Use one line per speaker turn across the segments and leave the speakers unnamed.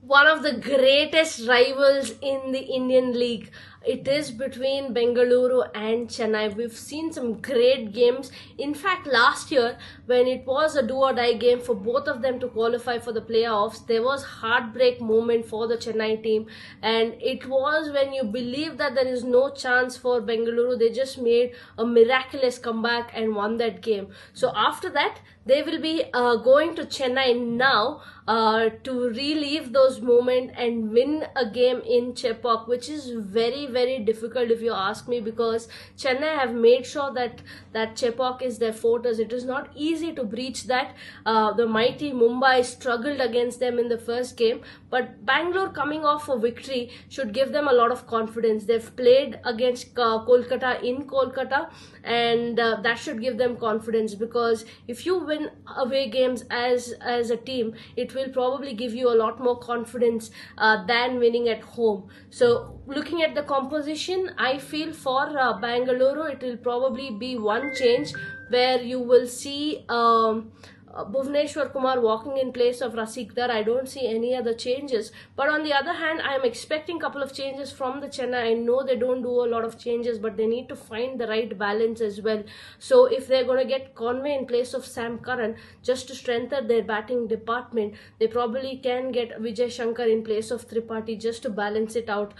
one of the greatest rivals in the Indian League. It is between Bengaluru and Chennai. We've seen some great games. In fact, last year, when it was a do or die game for both of them to qualify for the playoffs, there was heartbreak moment for the Chennai team. And it was when you believe that there is no chance for Bengaluru, they just made a miraculous comeback and won that game. So after that, they will be going to Chennai now to relive those moments and win a game in Chepauk, which is very difficult if you ask me, because Chennai have made sure that Chepauk is their fortress. It is not easy to breach that. The mighty Mumbai struggled against them in the first game, but Bangalore coming off a victory should give them a lot of confidence. They've played against Kolkata in Kolkata, and that should give them confidence, because if you win away games as a team, it will probably give you a lot more confidence than winning at home. So looking at the composition, I feel for Bangalore, it will probably be one change where you will see Bhuvneshwar Kumar walking in place of Rasik Dar. I don't see any other changes. But on the other hand, I am expecting a couple of changes from the Chennai. I know they don't do a lot of changes, but they need to find the right balance as well. So if they're going to get Conway in place of Sam Curran just to strengthen their batting department, they probably can get Vijay Shankar in place of Tripathi just to balance it out.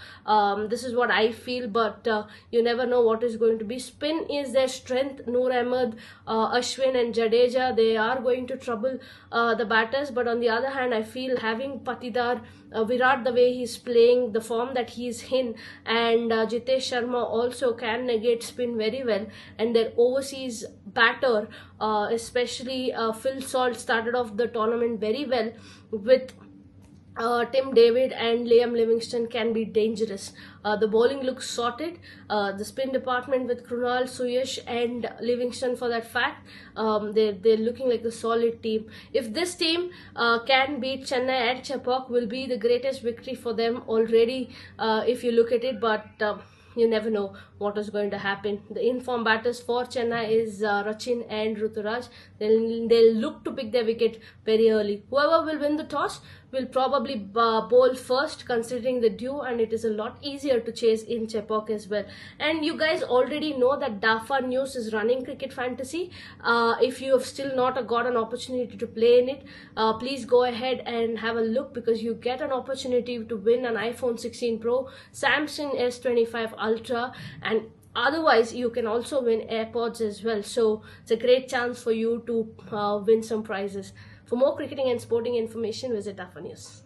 This is what I feel, but you never know what is going to be. Spin is their strength. Noor Ahmed, Ashwin and Jadeja, they are going to trouble the batters, but on the other hand, I feel having Patidar, Virat, the way he's playing, the form that he's in, and Jitesh Sharma also can negate spin very well. And their overseas batter, especially Phil Salt, started off the tournament very well with Tim David and Liam Livingston can be dangerous. The bowling looks sorted. The spin department with Krunal, Suyash and Livingston, for that fact, they're looking like a solid team. If this team can beat Chennai at Chepauk, will be the greatest victory for them already if you look at it, but you never know what is going to happen. The informed batters for Chennai is Rachin and Ruturaj. They'll look to pick their wicket very early. Whoever will win the toss will probably bowl first, considering the dew, and it is a lot easier to chase in Chepauk as well. And you guys already know that Dafa News is running Cricket Fantasy. If you have still not got an opportunity to play in it, please go ahead and have a look, because you get an opportunity to win an iPhone 16 Pro, Samsung S25 Ultra, and otherwise you can also win AirPods as well. So it's a great chance for you to win some prizes. For more cricketing and sporting information, visit Dafa News.